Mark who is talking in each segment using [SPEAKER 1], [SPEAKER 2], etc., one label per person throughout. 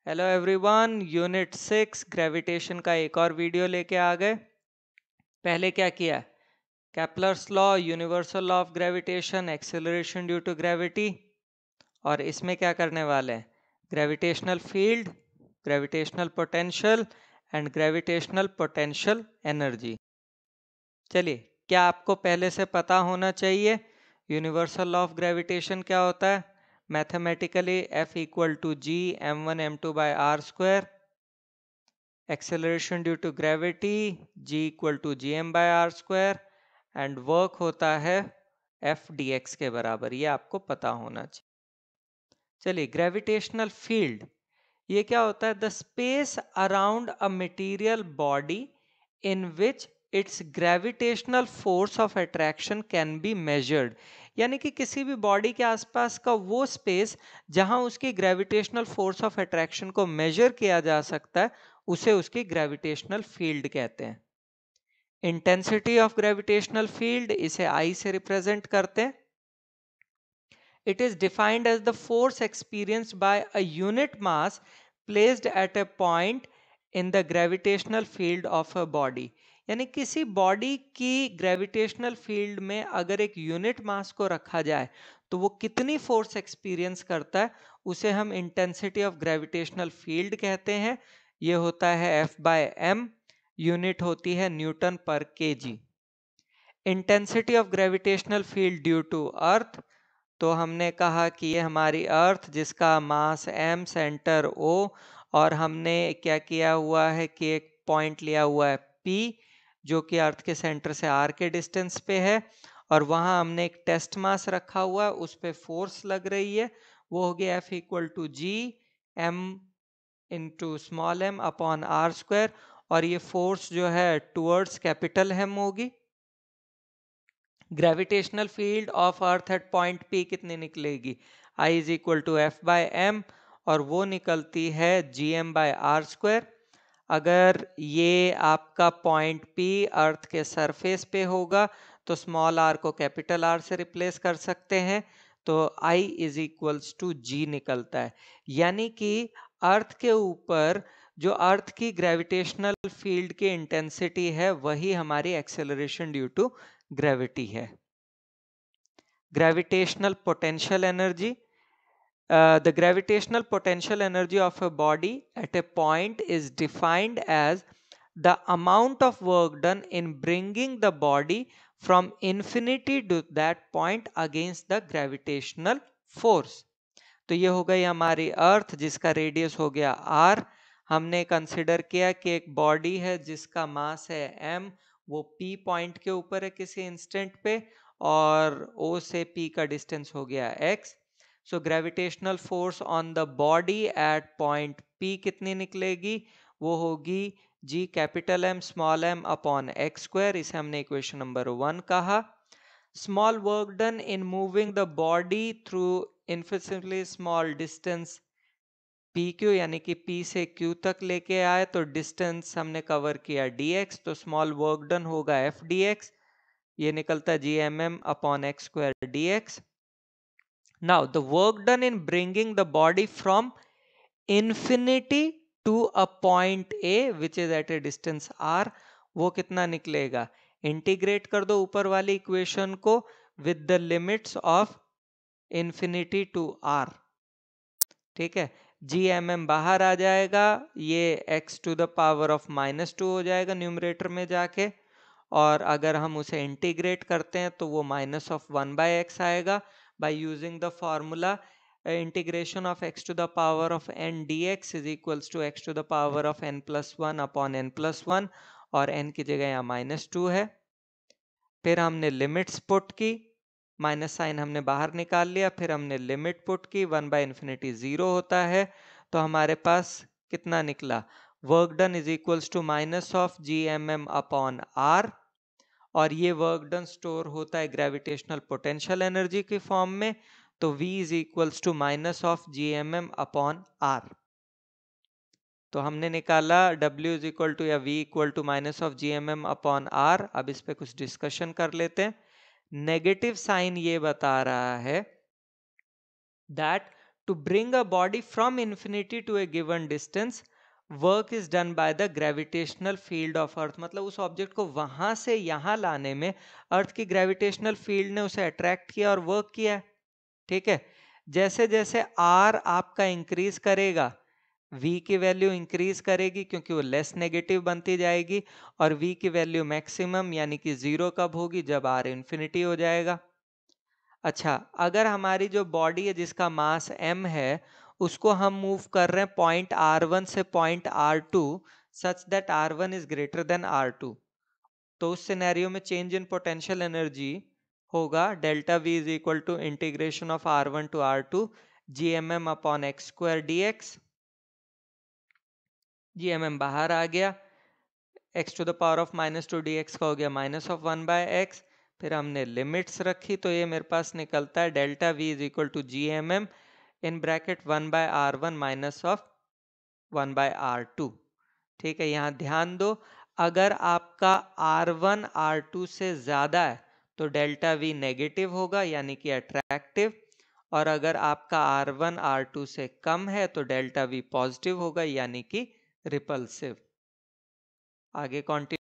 [SPEAKER 1] Hello everyone, unit 6 gravitation का एक और वीडियो लेके आ गए। पहले क्या किया? Kepler's law, universal law of gravitation, acceleration due to gravity. और इसमें क्या करने वाले हैं? Gravitational field, gravitational potential and gravitational potential energy. चलिए, क्या आपको पहले से पता होना चाहिए यूनिवर्सल लॉ ऑफ ग्रेविटेशन क्या होता है? Mathematically F equal to G m1 m2 by R square, acceleration due to gravity g equal to G M by R square, and work होता है F dx के बराबर। ये आपको पता होना चाहिए। चलिए, ग्रेविटेशनल फील्ड ये क्या होता है? The space around a material body in which it's gravitational force of attraction can be measured. यानी कि किसी भी बॉडी के आसपास का वो स्पेस जहां उसकी ग्रेविटेशनल फोर्स ऑफ अट्रैक्शन को मेजर किया जा सकता है, उसे उसकी ग्रेविटेशनल फील्ड कहते हैं। इंटेंसिटी ऑफ ग्रेविटेशनल फील्ड, इसे आई से रिप्रेजेंट करते हैं। It is defined as the force experienced by a unit mass placed at a point in the gravitational field of a body. यानी किसी बॉडी की ग्रेविटेशनल फील्ड में अगर एक यूनिट मास को रखा जाए तो वो कितनी फोर्स एक्सपीरियंस करता है, उसे हम इंटेंसिटी ऑफ ग्रेविटेशनल फील्ड कहते हैं। ये होता है F बाय एम, यूनिट होती है newton per KG. Intensity of gravitational field due to earth, तो हमने कहा कि ये हमारी अर्थ जिसका मास m, सेंटर O, और हमने क्या किया हुआ है कि एक पॉइंट लिया हुआ है P जो कि अर्थ के सेंटर से r के डिस्टेंस पे है, और वहां हमने एक टेस्ट मास रखा हुआ है, उस पे फोर्स लग रही है। वो हो गया F equal to G m into small m upon R square, और ये फोर्स जो है टूवर्ड्स कैपिटल m होगी। Gravitational field of earth at point P कितनी निकलेगी? I is equal to F by M, और वो निकलती है G M by R square. अगर ये आपका पॉइंट P अर्थ के सरफेस पे होगा तो स्मॉल r को कैपिटल R से रिप्लेस कर सकते हैं, तो I इज इक्वल्स टू जी निकलता है। यानी कि अर्थ के ऊपर जो अर्थ की ग्रेविटेशनल फील्ड की इंटेंसिटी है वही हमारी एक्सेलरेशन ड्यू टू ग्रेविटी है। Gravitational potential energy, the gravitational potential energy of a body at a point is defined as the amount of work done in bringing the body from infinity to that point against the gravitational force. तो ये हो गई हमारी अर्थ जिसका radius हो गया r। हमने consider किया कि एक बॉडी है जिसका मास है m, वो p पॉइंट के ऊपर है किसी इंस्टेंट पे, और o से p का डिस्टेंस हो गया x। So gravitational force on the body at point p कितनी निकलेगी? वो होगी g capital M small m upon x square. इसे हमने इक्वेशन नंबर 1 कहा। Small work done in moving the body through infinitely small distance PQ, यानी कि P से Q तक लेके आए तो डिस्टेंस हमने कवर किया dx, तो स्मॉल वर्क डन होगा F dx। ये निकलता है G M M upon X square dx। Now the work done in bringing the body from infinity to a point A which is at a distance r, वो कितना निकलेगा? Integrate कर दो ऊपर वाली इक्वेशन को with the limits of infinity to r। ठीक है, जी एम एम बाहर आ जाएगा, ये x to the power of -2 हो जाएगा न्यूमरेटर में जाके, और अगर हम उसे इंटीग्रेट करते हैं तो वो -1/x आएगा by using the formula integration of x to the power of n dx is equals to x to the power of n+1 upon n+1, और n की जगह यहाँ -2 है। फिर हमने लिमिट्स पुट की, माइनस साइन हमने बाहर निकाल लिया, फिर हमने लिमिट पुट की, 1/∞ 0 होता है, तो हमारे पास कितना निकला? Work done is equals to minus of G M M upon R, और ये वर्क डन स्टोर होता है ग्रेविटेशनल पोटेंशियल एनर्जी की फॉर्म में, तो V is equals to minus of G M M upon R. तो हमने निकाला W इज इक्वल टू या V equal to minus of G M M upon R. अब इस पे कुछ डिस्कशन कर लेते हैं। नेगेटिव साइन ये बता रहा है that To bring a body from infinity to a given distance, work is done by the gravitational field of अर्थ। मतलब उस ऑब्जेक्ट को वहां से यहां लाने में अर्थ की ग्रेविटेशनल फील्ड ने उसे अट्रैक्ट किया और वर्क किया। ठीक है, जैसे जैसे आर आपका इंक्रीज करेगा, v की वैल्यू इंक्रीज करेगी क्योंकि वो लेस नेगेटिव बनती जाएगी, और v की वैल्यू मैक्सिमम यानी कि जीरो कब होगी, जब r इंफिनिटी हो जाएगा। अच्छा, अगर हमारी जो बॉडी है जिसका मास m है, उसको हम मूव कर रहे हैं पॉइंट r1 से point r2 such that r1 is greater than r2, तो उस सिनेरियो में चेंज इन पोटेंशियल एनर्जी होगा delta v is equal to integration of r1 to r2 gmm upon X square dx। gmm बाहर आ गया, x to the power of minus two dx का हो गया माइनस ऑफ 1/x। फिर हमने limits रखी तो ये मेरे पास निकलता है delta v is equal to gmm in bracket 1/r1 minus of 1/r2। ठीक है, यहाँ ध्यान दो, अगर आपका r1 r2 से ज्यादा है तो डेल्टा v नेगेटिव होगा यानी कि अट्रैक्टिव, और अगर आपका r1 r2 से कम है तो डेल्टा v पॉजिटिव होगा यानी कि रिपल्सिव। आगे कंटिन्यू,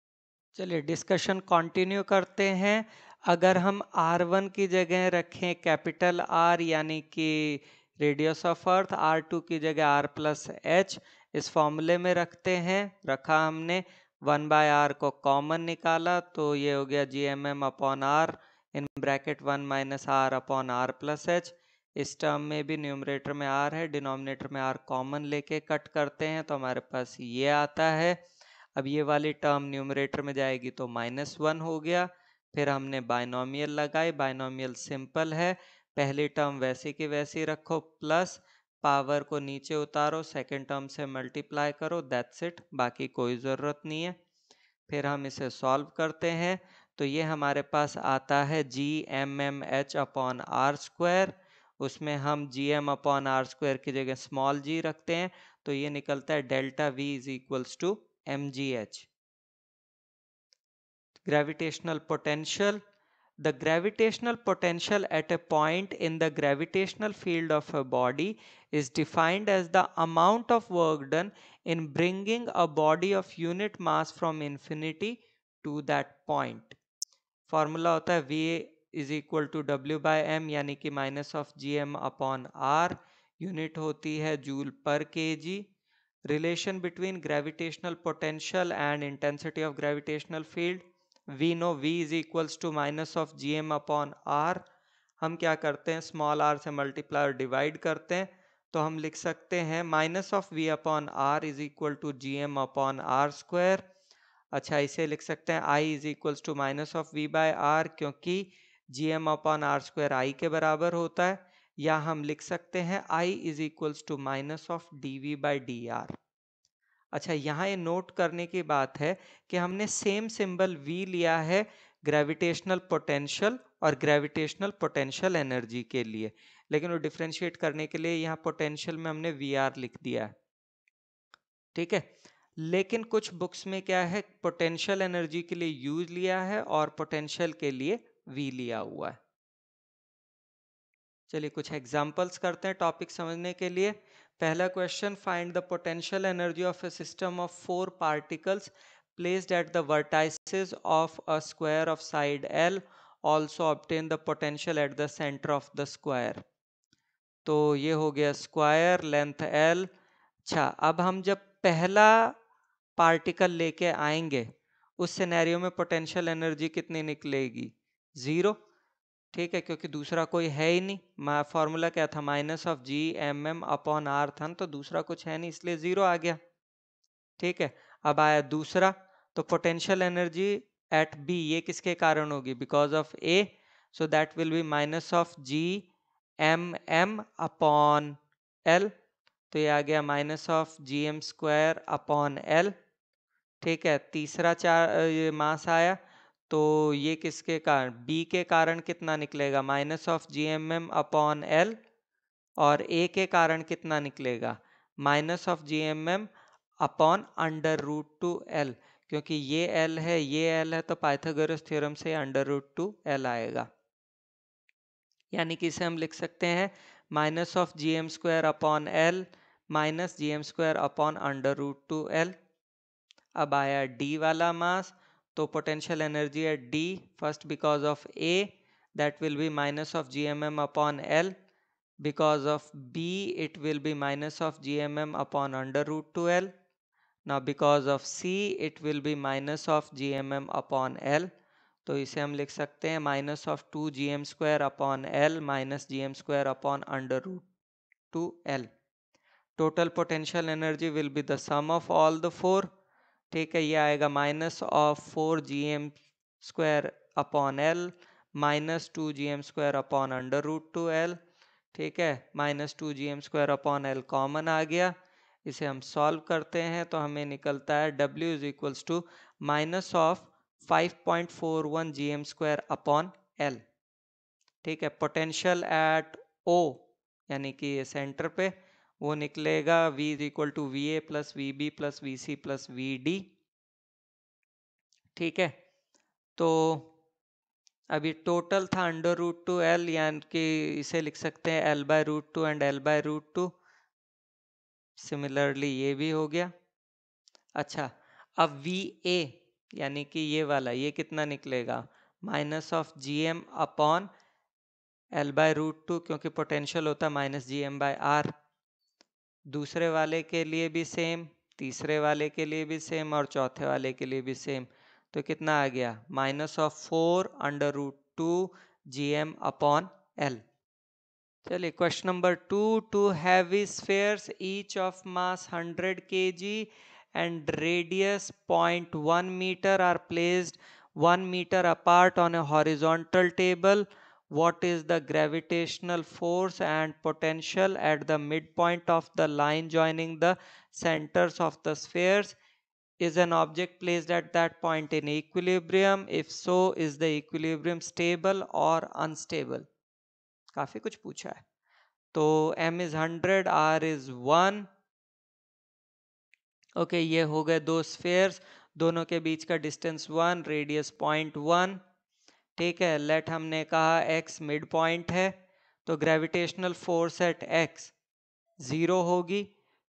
[SPEAKER 1] चलिए डिस्कशन कंटिन्यू करते हैं। अगर हम r1 की जगह रखें कैपिटल R यानी कि रेडियस ऑफ अर्थ, r2 की जगह r प्लस एच, इस फॉर्मूले में रखते हैं, रखा हमने 1/r को कॉमन निकाला तो ये हो गया gmm upon r in bracket 1 minus r upon r plus H. इस टर्म में भी न्यूमरेटर में r है, डिनोमिनेटर में r कॉमन लेके कट करते हैं तो हमारे पास ये आता है। अब ये वाली टर्म न्यूमरेटर में जाएगी तो -1 हो गया। फिर हमने बाइनोमियल लगाई, बाइनोमियल सिंपल है, पहली टर्म वैसे की वैसी रखो, प्लस पावर को नीचे उतारो, सेकेंड टर्म से मल्टीप्लाई करो, दैट्स इट, बाकी कोई ज़रूरत नहीं है। फिर हम इसे सॉल्व करते हैं तो ये हमारे पास आता है gmm(h) अपॉन आर स्क्वायर, उसमें हम gm अपॉन आर स्क्वायर की जगह स्मॉल g रखते हैं तो ये निकलता है delta v is equals to mgh। Gravitational potential, the gravitational potential at a point in the gravitational field of a body is defined as the amount of work done in bringing a body of unit mass from infinity to that point। Formula होता है v is equal to W by M यानी कि minus of G M upon R, unit होती है joule per KG. Relation between gravitational potential and intensity of gravitational field, we know v is equals to minus of G M upon R. हम क्या करते हैं, small r से multiply और divide करते हैं तो हम लिख सकते हैं minus of v upon are is equal to G M upon R square. अच्छा, इसे लिख सकते हैं i is equals to minus of v by R, क्योंकि G M upon R square I के बराबर होता है, या हम लिख सकते हैं i is equals to minus of D V by D R. अच्छा, यहाँ ये नोट करने की बात है कि हमने सेम सिंबल v लिया है ग्रेविटेशनल पोटेंशियल और ग्रेविटेशनल पोटेंशियल एनर्जी के लिए, लेकिन वो डिफ्रेंशिएट करने के लिए यहाँ पोटेंशियल में हमने वी आर लिख दिया है। ठीक है, लेकिन कुछ बुक्स में क्या है, पोटेंशियल एनर्जी के लिए यू लिया है और पोटेंशियल के लिए वी लिया हुआ है। चलिए कुछ एग्जांपल्स करते हैं टॉपिक समझने के लिए। पहला question, find the potential energy of a system of 4 particles placed at the vertices of a square of side L, also obtain the potential at the centre of the square. तो ये हो गया square, length L. अच्छा, अब हम जब पहला particle लेके आएंगे उस सिनेरियो में पोटेंशियल एनर्जी कितनी निकलेगी, जीरो। ठीक है, क्योंकि दूसरा कोई है ही नहीं, फॉर्मूला क्या था, minus of G M M upon R था, तो दूसरा कुछ है नहीं इसलिए जीरो आ गया। ठीक है, अब आया दूसरा, तो पोटेंशियल एनर्जी एट बी, ये किसके कारण होगी, because of A, so that will be minus of G M M upon L, तो ये आ गया minus of G M square upon L. ठीक है, तीसरा ये मास आया तो ये किसके कारण, बी के कारण कितना निकलेगा, minus of G M M upon L, और ए के कारण कितना निकलेगा, minus of G M M upon under root two L, क्योंकि ये एल है ये एल है तो पाइथागोरस थ्योरम से अंडर रूट टू एल आएगा, यानी कि इसे हम लिख सकते हैं minus of G M square upon L minus G M square upon under root two L. अब आया डी वाला मास, तो potential energy at D first because of A that will be minus of gmm upon L. Because of B, it will be minus of gmm upon under root 2L. Now because of C, it will be minus of gmm upon L. तो इसे हम लिख सकते हैं minus of 2 gm square upon L minus G M square upon under root 2L. Total potential energy will be the sum of all the four. ठीक है, ये आएगा minus of 4 gm square upon L minus 2 gm square upon under root 2L। ठीक है, minus 2 gm square upon L common आ गया, इसे हम सॉल्व करते हैं तो हमें निकलता है W is equals to minus of 5.41 gm square upon L. ठीक है, पोटेंशियल एट O यानी कि ये सेंटर पे वो निकलेगा V is equal to V A plus V B plus V C plus V D. ठीक है, तो अभी टोटल था अंडर रूट टू एल, यानी कि इसे लिख सकते हैं L by root two and L by root two. Similarly ये भी हो गया। अच्छा, अब वी ए यानी कि ये वाला, ये कितना निकलेगा minus of G M upon L by root two, क्योंकि पोटेंशियल होता है minus G M by R. दूसरे वाले के लिए भी सेम, तीसरे वाले के लिए भी सेम और चौथे वाले के लिए भी सेम। तो कितना आ गया minus of 4 √2 gm upon L. चलिए question number 2, two heavy spheres each of mass 100 kg and radius 0.1 meter are placed 1 meter apart on a horizontal table. What is the gravitational force and potential at the midpoint of the line joining the centers of the spheres? Is an object placed at that point in equilibrium? If so, is the equilibrium stable or unstable? काफी कुछ पूछा है। तो m is 100, r is 1। Okay, ये हो गए दो spheres, दोनों के बीच का डिस्टेंस 1, रेडियस 0.1। ठीक है, लेट हमने कहा x मिड पॉइंट है, तो ग्रेविटेशनल फोर्स एट x 0 होगी।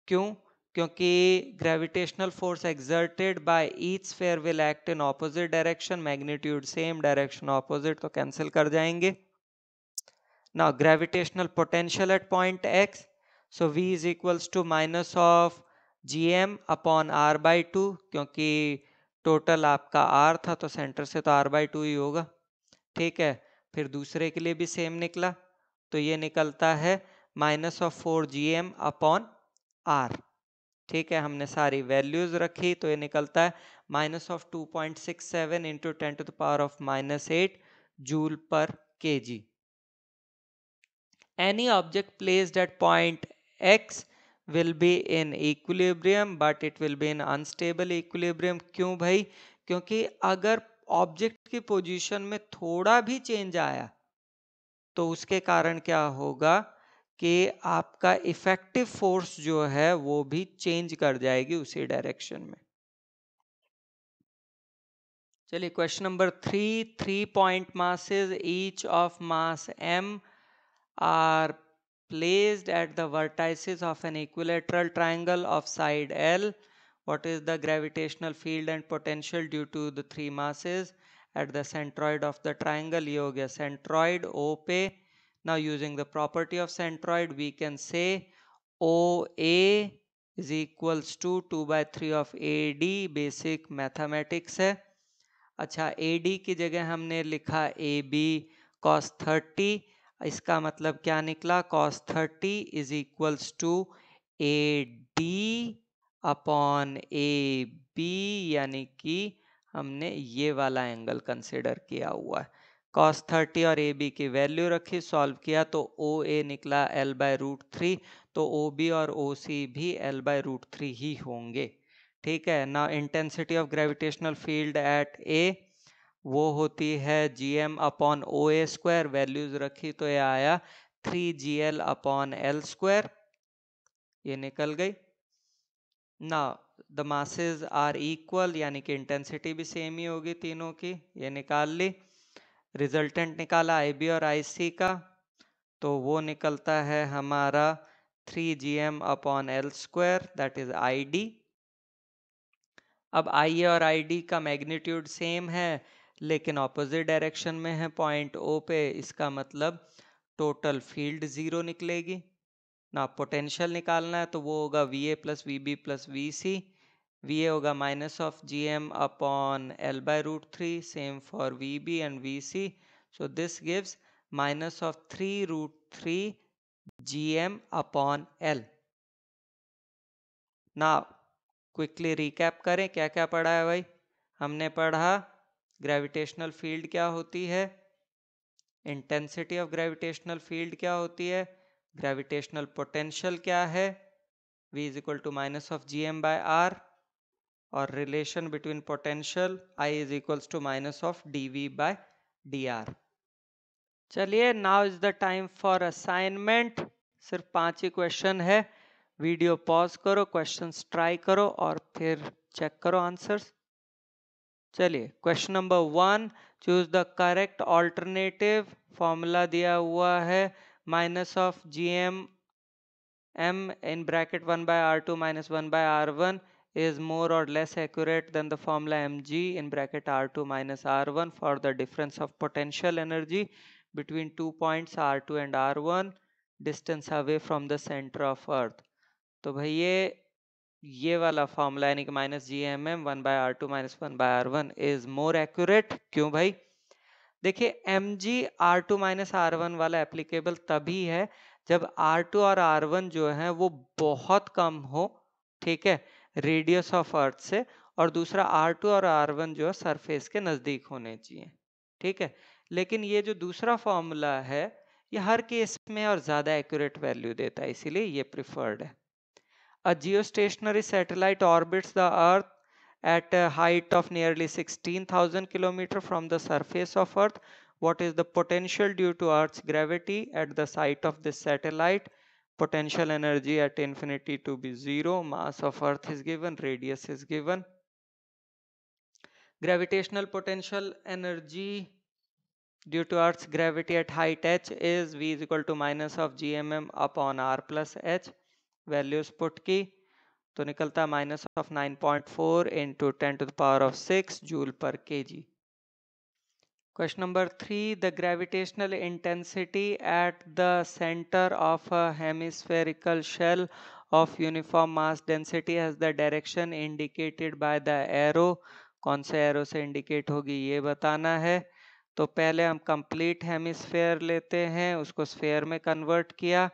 [SPEAKER 1] क्यों? क्योंकि gravitational force exerted by each sphere will act in opposite direction, magnitude same, direction opposite, तो कैंसिल कर जाएंगे। Now gravitational potential at point x, so V is equals to minus of gm upon r by 2, क्योंकि total आपका r था तो centre से तो r by 2 ही होगा। ठीक है, फिर दूसरे के लिए भी सेम निकला, तो ये निकलता है minus of 4 gm upon r। ठीक है, हमने सारी वैल्यूज रखी तो ये निकलता है minus of 2.67 into 10⁻⁻8 joule per kg। Any object placed at point x will be in equilibrium but it will be in unstable equilibrium। क्यों भाई? क्योंकि अगर ऑब्जेक्ट की पोजीशन में थोड़ा भी चेंज आया तो उसके कारण क्या होगा कि आपका इफेक्टिव फोर्स जो है वो भी चेंज कर जाएगी उसी डायरेक्शन में। चलिए question number 3, 3 point masses each of mass m are placed at the vertices of an equilateral triangle of side L. What is the gravitational field and potential due to the three masses at the centroid of the triangle? ये हो गया centroid O पे। Now using the property of centroid we can say OA is equals to 2/3 of AD, basic mathematics है। अच्छा, AD की जगह हमने लिखा AB cos 30, इसका मतलब क्या निकला cos 30 is equals to AD upon AB, यानी कि हमने ये वाला एंगल कंसिडर किया हुआ है। cos 30 और AB की वैल्यू रखी, सॉल्व किया तो OA निकला L बाय रूट 3, तो OB और OC भी L बाय रूट 3 ही होंगे। ठीक है, ना intensity of gravitational field at A वो होती है gm अपॉन ओ ए स्क्वायर, वैल्यूज रखी तो ये आया 3gl अपॉन एल स्क्वायर, ये निकल गई ना। द मासेस आर इक्वल, यानी कि इंटेंसिटी भी सेम ही होगी तीनों की, ये निकाल ली। रिजल्टेंट निकाला IB और IC का, तो वो निकलता है हमारा 3 gm upon L² that is ID। अब IA और ID का मैग्नीट्यूड सेम है लेकिन ऑपोजिट डायरेक्शन में है पॉइंट O पे, इसका मतलब टोटल फील्ड जीरो निकलेगी ना। पोटेंशियल निकालना है तो वो होगा VA plus VB plus VC। VA होगा minus of GM upon L/√3, same for VB and VC। So this gives minus of 3√3 GM upon L। ना क्विकली रिकैप करें क्या क्या पढ़ा है भाई। हमने पढ़ा ग्रेविटेशनल फील्ड क्या होती है, इंटेंसिटी ऑफ ग्रेविटेशनल फील्ड क्या होती है, ग्रेविटेशनल पोटेंशियल क्या है, V is equal to minus of GM/R, और relation between potential I is equals to minus of dV/dr। चलिए now is the time for assignment. सिर्फ 5 ही क्वेश्चन है। वीडियो पॉज करो, क्वेश्चंस ट्राई करो और फिर चेक करो आंसर्स। चलिए question number 1, choose the correct alternative. Formula दिया हुआ है minus of GM M in bracket 1/R2 minus 1/R1 is more or less accurate than the formula mg in bracket R2 minus R1 for the difference of potential energy between 2 points R2 and R1 distance away from the center of earth। तो भाई ये वाला formula यानी कि minus GMM 1/R2 minus 1/R1 is more accurate. क्यों भाई? देखिए mg R2 minus R1 वाला एप्लीकेबल तभी है जब R2 और R1 जो है वो बहुत कम हो, ठीक है, रेडियस ऑफ अर्थ से, और दूसरा R2 और R1 जो है सरफेस के नजदीक होने चाहिए, ठीक है। लेकिन ये जो दूसरा फॉर्मूला है ये हर केस में और ज्यादा एक्यूरेट वैल्यू देता है, इसीलिए ये प्रिफर्ड है। A geostationary satellite orbits the Earth at a height of nearly 16,000 km from the surface of Earth. What is the potential due to Earth's gravity at the site of this satellite? Potential energy at infinity to be zero. Mass of Earth is given, radius is given. Gravitational potential energy due to Earth's gravity at height h is V is equal to minus of GMM upon R plus h. Values put की तो निकलता minus of 9.4 into 10⁶ joule per kg। Question number 3, the gravitational intensity at the centre of a hemispherical shell of uniform mass density has the direction indicated by the arrow. कौन से arrow से indicate होगी ये बताना है। तो पहले हम कंप्लीट हेमिस्फेयर लेते हैं, उसको स्फेयर में कन्वर्ट किया।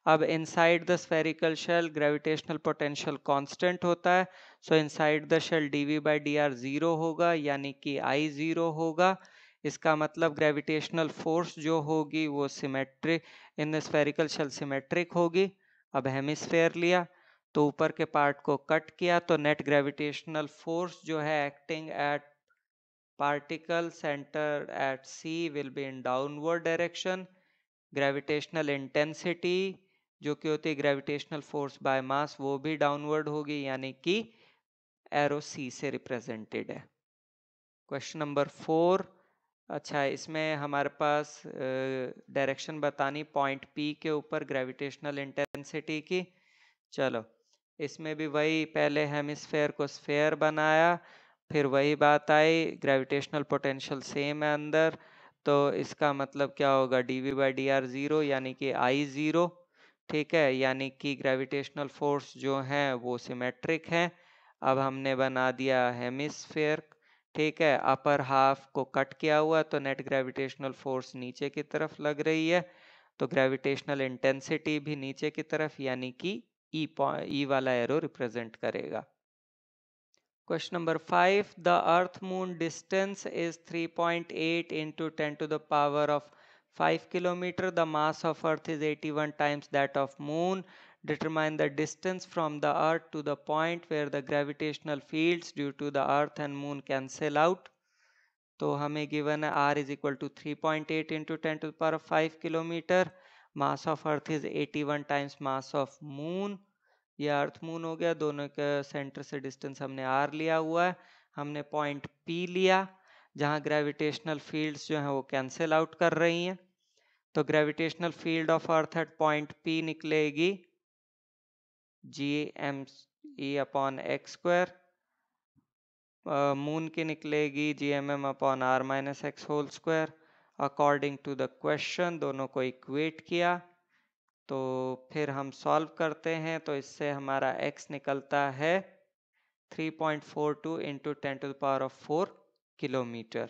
[SPEAKER 1] अब inside the spherical shell gravitational potential constant होता है, सो इनसाइड द शेल dV/dr 0 होगा यानी कि I 0 होगा। इसका मतलब ग्रेविटेशनल फोर्स जो होगी वो symmetric in the spherical shell symmetric होगी। अब हेमिस्फेयर लिया तो ऊपर के पार्ट को कट किया तो नेट ग्रेविटेशनल फोर्स जो है acting at particle centre at C will be in downward direction. Gravitational intensity जो कि होती है ग्रेविटेशनल फोर्स बाय मास वो भी डाउनवर्ड होगी यानी कि एरो C से रिप्रेजेंटेड है। क्वेश्चन नंबर 4, अच्छा इसमें हमारे पास डायरेक्शन बतानी पॉइंट P के ऊपर ग्रेविटेशनल इंटेंसिटी की। चलो इसमें भी वही, पहले हेमिस्फेयर को स्फेयर बनाया, फिर वही बात आई ग्रेविटेशनल पोटेंशियल सेम है अंदर, तो इसका मतलब क्या होगा dV/dr 0 यानी कि I 0, ठीक है, यानी कि ग्रेविटेशनल फोर्स जो है वो सिमेट्रिक है। अब हमने बना दिया हेमिस्फेयर, ठीक है, अपर हाफ को कट किया हुआ तो नेट ग्रेविटेशनल फोर्स नीचे की तरफ लग रही है, तो ग्रेविटेशनल इंटेंसिटी भी नीचे की तरफ यानी कि ई वाला एरो रिप्रेजेंट करेगा। Question number 5, the earth moon distance is 3.8 into 10⁵ kilometre. The mass of earth is 81 times that of moon. Determine the distance from the earth to the point where the gravitational fields due to the earth and moon cancel out. तो हमें given है r is equal to 3.8 into 10⁵ kilometre. Mass of earth is 81 times mass of moon. ये earth moon हो गया, दोनों के centre से distance हमने r लिया हुआ है। हमने पॉइंट P लिया जहाँ ग्रेविटेशनल फील्ड्स जो हैं वो कैंसिल आउट कर रही हैं। तो gravitational field of earth at point P निकलेगी gme/x², मून की निकलेगी gmm/r-x² according to the question. दोनों को इक्वेट किया तो फिर हम सॉल्व करते हैं, तो इससे हमारा x निकलता है 3.42 into 10⁴ किलोमीटर।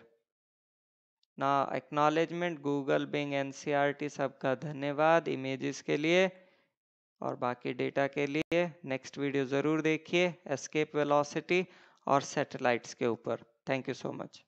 [SPEAKER 1] ना एक्नॉलेजमेंट गूगल, बिंग, एनसीईआरटी सबका धन्यवाद इमेजेस के लिए और बाकी डेटा के लिए। नेक्स्ट वीडियो ज़रूर देखिए एस्केप वेलोसिटी और सैटेलाइट्स के ऊपर। Thank you so much.